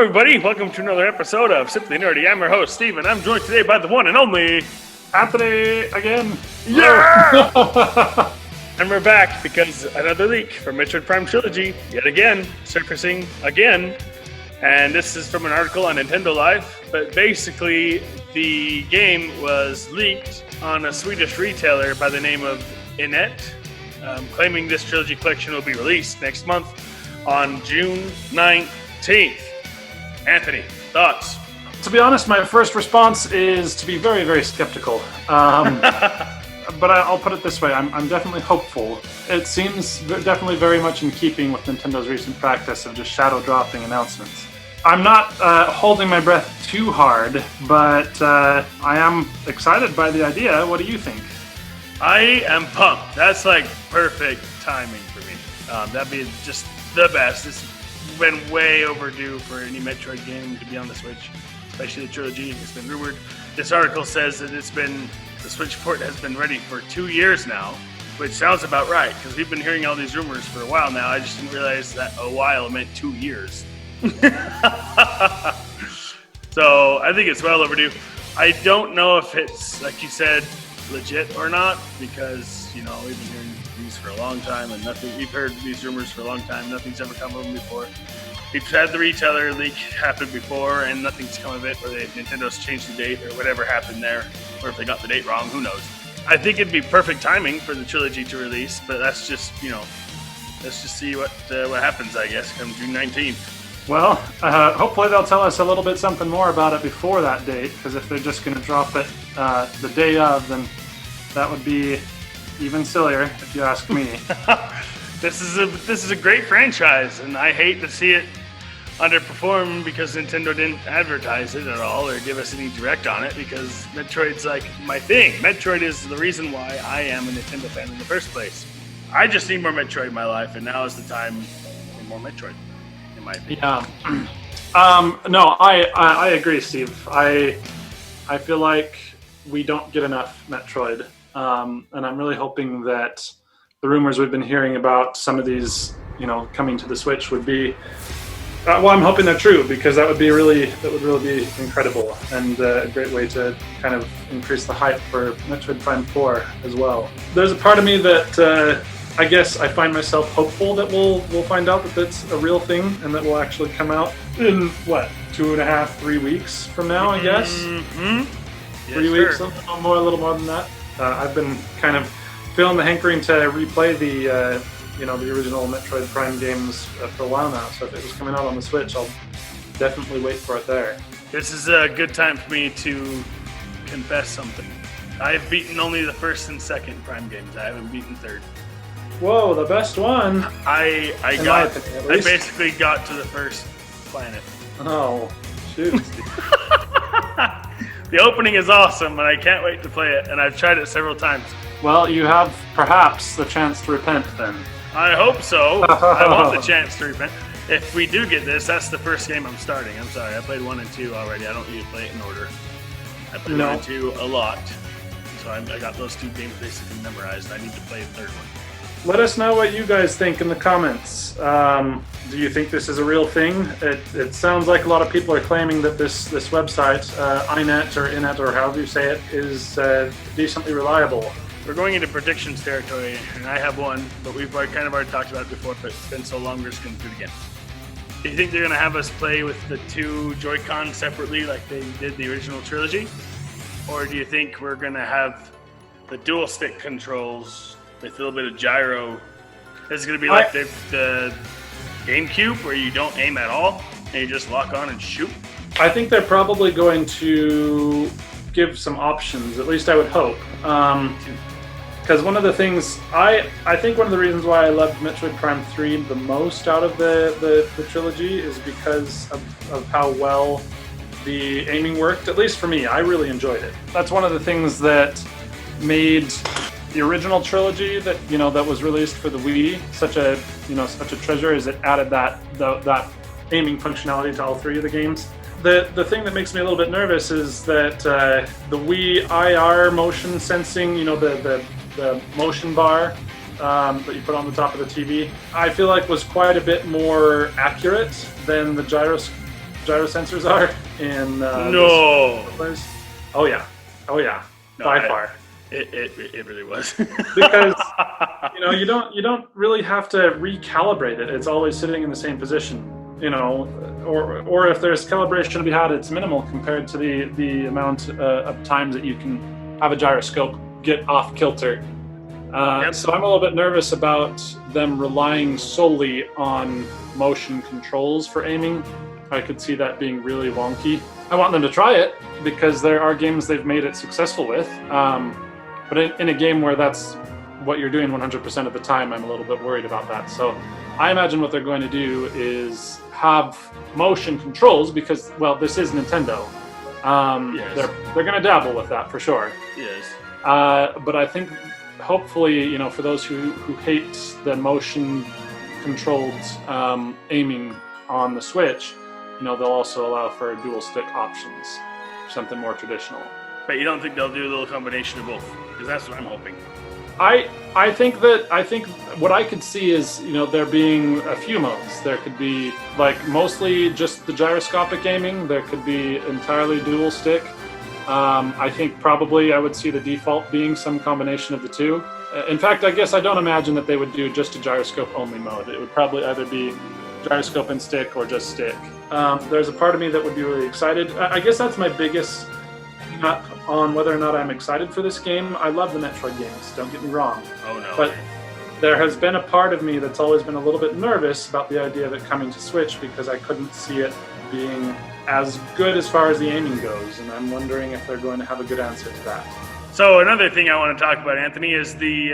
everybody. Welcome to another episode of Simply Nerdy. I'm your host, Steve, and I'm joined today by the one and only Anthony again. Yeah! And we're back because another leak from Metroid Prime Trilogy, yet again, surfacing again. And this is from an article on Nintendo Live. But basically, the game was leaked on a Swedish retailer by the name of Inet, claiming this trilogy collection will be released next month on June 19th. Anthony, thoughts? To be honest, my first response is to be very, very skeptical. But I'll put it this way, I'm definitely hopeful. It seems definitely very much in keeping with Nintendo's recent practice of just shadow dropping announcements. I'm not holding my breath too hard, but I am excited by the idea. What do you think? I am pumped. That's like perfect timing for me. That'd be just the best. It's been way overdue for any Metroid game to be on the Switch, especially the trilogy. It's been rumored. This article says that the Switch port has been ready for 2 years now, which sounds about right, because we've been hearing all these rumors for a while now. I just didn't realize that a while meant 2 years. So I think it's well overdue. I don't know if it's, like you said, legit or not, because, you know, we've been hearing these for a long time, and we've heard these rumors for a long time. Nothing's ever come of them before. We've had the retailer leak happen before, and nothing's come of it, or Nintendo's changed the date, or whatever happened there, or if they got the date wrong, who knows. I think it'd be perfect timing for the trilogy to release, but that's just, you know, let's just see what happens, I guess, come June 19th. Well, hopefully they'll tell us a little bit something more about it before that date, because if they're just going to drop it the day of, then that would be even sillier, if you ask me. This is a great franchise, and I hate to see it underperform because Nintendo didn't advertise it at all or give us any direct on it, because Metroid's like my thing. Metroid is the reason why I am a Nintendo fan in the first place. I just need more Metroid in my life, and now is the time for more Metroid, in my opinion. Yeah. No, I agree, Steve. I feel like we don't get enough Metroid, and I'm really hoping that the rumors we've been hearing about some of these, you know, coming to the Switch would be. Well, I'm hoping they're true, because that would really be incredible, and a great way to kind of increase the hype for Metroid Prime 4 as well. There's a part of me that I guess I find myself hopeful that we'll find out that that's a real thing and that will actually come out in 2.5, 3 weeks from now, I guess. Mm-hmm. 3 weeks, a little more than that. I've been kind of feeling the hankering to replay the original Metroid Prime games for a while now. So if it was coming out on the Switch, I'll definitely wait for it there. This is a good time for me to confess something. I've beaten only the first and second Prime games. I haven't beaten third. Whoa, the best one! I basically got to the first planet. Oh, shoot. The opening is awesome, and I can't wait to play it, and I've tried it several times. Well, you have perhaps the chance to repent then. I hope so. I want the chance to repent. If we do get this, that's the first game I'm starting. I'm sorry, I played 1 and 2 already. I don't need to play it in order. I played 1 and 2 a lot, so I got those 2 games basically memorized. I need to play the third one. Let us know what you guys think in the comments. Do you think this is a real thing? It sounds like a lot of people are claiming that this website, Inet or however you say it, is decently reliable. We're going into predictions territory, and I have one, but we've kind of already talked about it before, but it's been so long we're just going to do it again. Do you think they're going to have us play with the 2 Joy-Con separately like they did the original trilogy? Or do you think we're going to have the dual stick controls with a little bit of gyro? Is it going to be like the GameCube where you don't aim at all and you just lock on and shoot? I think they're probably going to give some options, at least I would hope. Because one of the things, I think one of the reasons why I loved Metroid Prime 3 the most out of the trilogy is because of how well the aiming worked, at least for me. I really enjoyed it. That's one of the things that made the original trilogy that was released for the Wii such a treasure, is it added that aiming functionality to all 3 of the games. The thing that makes me a little bit nervous is that the Wii IR motion sensing, the motion bar that you put on the top of the TV, I feel like was quite a bit more accurate than the gyro sensors are in No. Oh yeah, No, by far. It really was. Because you don't really have to recalibrate it. It's always sitting in the same position. Or if there's calibration to be had, it's minimal compared to the amount of times that you can have a gyroscope get off kilter. So I'm a little bit nervous about them relying solely on motion controls for aiming. I could see that being really wonky. I want them to try it because there are games they've made it successful with. But in a game where that's what you're doing 100% of the time, I'm a little bit worried about that. So I imagine what they're going to do is have motion controls because, well, this is Nintendo. Yes. They're going to dabble with that for sure. Yes. But I think hopefully, for those who hate the motion-controlled aiming on the Switch, they'll also allow for dual stick options, something more traditional. But you don't think they'll do a little combination of both? Because that's what I'm hoping. I think what I could see is there being a few modes. There could be mostly just the gyroscopic aiming. There could be entirely dual stick. I think probably I would see the default being some combination of the two. In fact, I guess I don't imagine that they would do just a gyroscope only mode. It would probably either be gyroscope and stick or just stick. There's a part of me that would be really excited. I guess that's my biggest up on whether or not I'm excited for this game. I love the Metroid games, don't get me wrong. Oh no. But there has been a part of me that's always been a little bit nervous about the idea of it coming to Switch because I couldn't see it being as good as far as the aiming goes, and I'm wondering if they're going to have a good answer to that. So another thing I want to talk about, Anthony, is the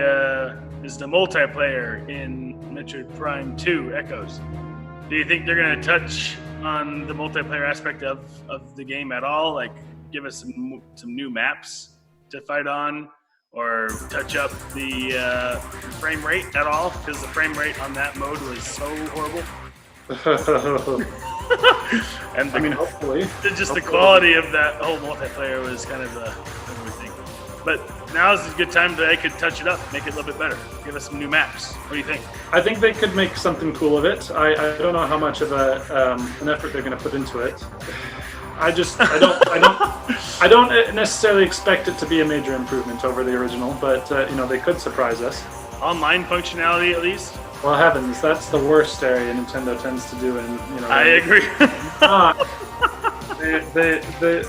multiplayer in Metroid Prime 2 Echoes. Do you think they're going to touch on the multiplayer aspect of the game at all? Like, give us some new maps to fight on, or touch up the frame rate at all? Because the frame rate on that mode was so horrible. And hopefully. The quality of that whole multiplayer was kind of everything. But now's a good time that I could touch it up, make it a little bit better. Give us some new maps. What do you think? I think they could make something cool of it. I don't know how much of an effort they're going to put into it. I don't necessarily expect it to be a major improvement over the original, but they could surprise us. Online functionality, at least. Well, heavens, that's the worst area Nintendo tends to do. I agree.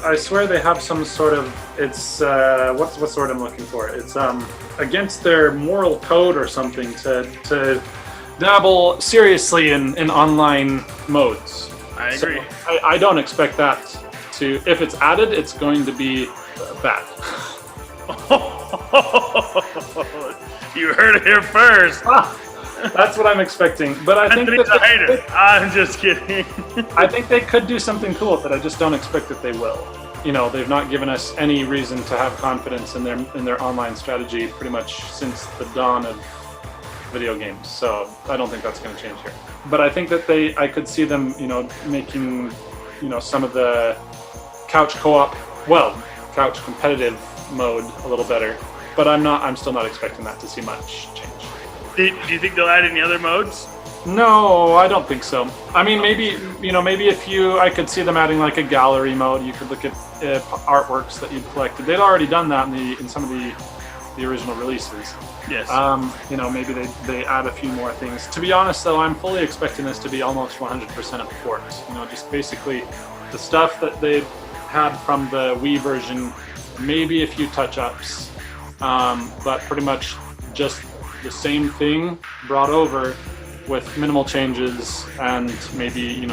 I swear they have some sort of what's the word I'm looking for? It's against their moral code or something to dabble seriously in online modes. I agree. So I don't expect that to. If it's added, it's going to be bad. You heard it here first. That's what I'm expecting. But I think I'm just kidding. I think they could do something cool with it. I just don't expect that they will. They've not given us any reason to have confidence in their online strategy pretty much since the dawn of video games. So I don't think that's going to change here. But I think that I could see them, making, some of the couch competitive mode a little better. But I'm still not expecting that to see much change. Do you think they'll add any other modes? No, I don't think so. I mean, maybe a few. I could see them adding like a gallery mode. You could look at artworks that you'd collected. They'd already done that in some of the original releases. Yes. Maybe they add a few more things. To be honest, though, I'm fully expecting this to be almost 100% a port. Just basically the stuff that they had from the Wii version, maybe a few touch-ups, but pretty much just the same thing brought over with minimal changes and maybe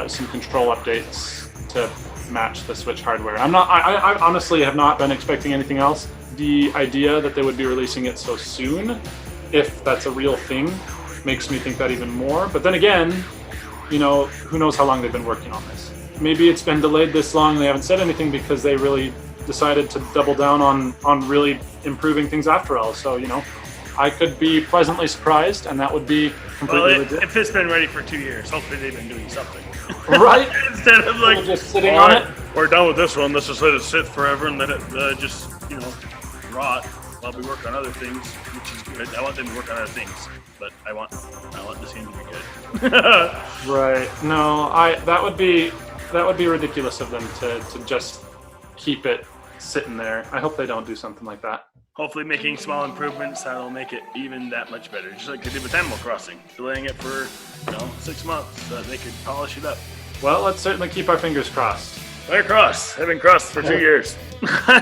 some control updates to match the Switch hardware. I honestly have not been expecting anything else. The idea that they would be releasing it so soon, if that's a real thing, makes me think that even more. But then again, who knows how long they've been working on this. Maybe it's been delayed this long, they haven't said anything because they really decided to double down on really improving things after all. So, I could be pleasantly surprised, and that would be completely legit. If it's been ready for 2 years, hopefully they've been doing something. Right? Instead of just sitting on it. We're done with this one. Let's just let it sit forever and let it just rot while we work on other things, which is good. I want them to work on other things, but I want this game to be good. Right. No, that would be that would be ridiculous of them to just keep it sitting there. I hope they don't do something like that. Hopefully making small improvements that'll make it even that much better. Just like they did with Animal Crossing. Delaying it for, 6 months so that they could polish it up. Well, let's certainly keep our fingers crossed. They're crossed. They've been crossed for 2 years.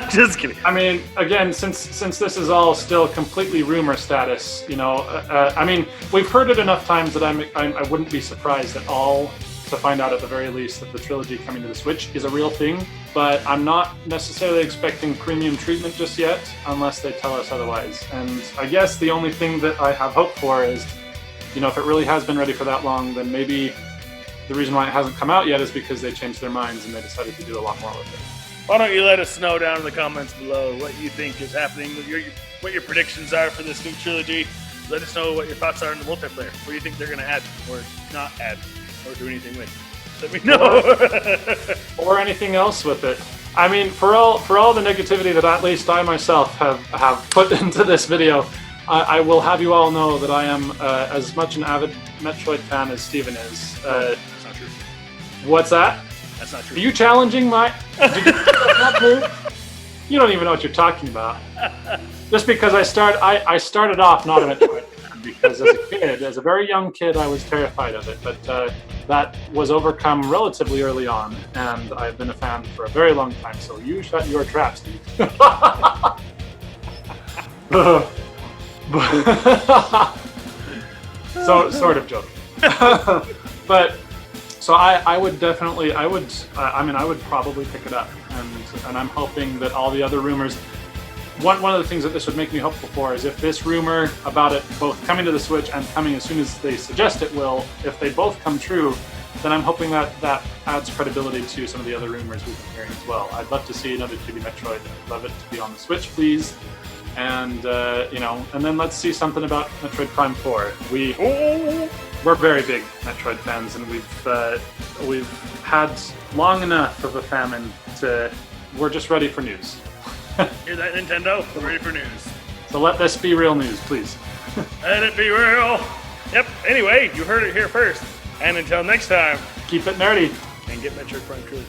Just kidding. I mean, again, since this is all still completely rumor status, I mean, we've heard it enough times that I wouldn't be surprised at all to find out at the very least that the trilogy coming to the Switch is a real thing. But I'm not necessarily expecting premium treatment just yet, unless they tell us otherwise. And I guess the only thing that I have hope for is, if it really has been ready for that long, then maybe the reason why it hasn't come out yet is because they changed their minds and they decided to do a lot more with it. Why don't you let us know down in the comments below what you think is happening, what your predictions are for this new trilogy. Let us know what your thoughts are on the multiplayer. What do you think they're going to add or not add or do anything with? Let me know. Or anything else with it. I mean, for all the negativity that at least I myself have put into this video, I will have you all know that I am as much an avid Metroid fan as Steven is. That's not true. What's that? That's not true. Are you challenging my... You don't even know what you're talking about. Just because I started off not a Metroid fan, because as a very young kid, I was terrified of it, but that was overcome relatively early on, and I've been a fan for a very long time, so you shut your trap, Steve. So, sort of joking. But, so I would definitely, I would probably pick it up, and I'm hoping that all the other rumors, one of the things that this would make me hopeful for is if this rumor about it both coming to the Switch and coming as soon as they suggest it will, if they both come true, then I'm hoping that adds credibility to some of the other rumors we've been hearing as well. I'd love to see another 2D Metroid. I'd love it to be on the Switch, please. And, and then let's see something about Metroid Prime 4. We're very big Metroid fans, and we've had long enough of a famine we're just ready for news. Hear that, Nintendo? We're ready for news. So let this be real news, please. Let it be real. Yep. Anyway, you heard it here first. And until next time, keep it nerdy. And get Metroid Prime Trilogy.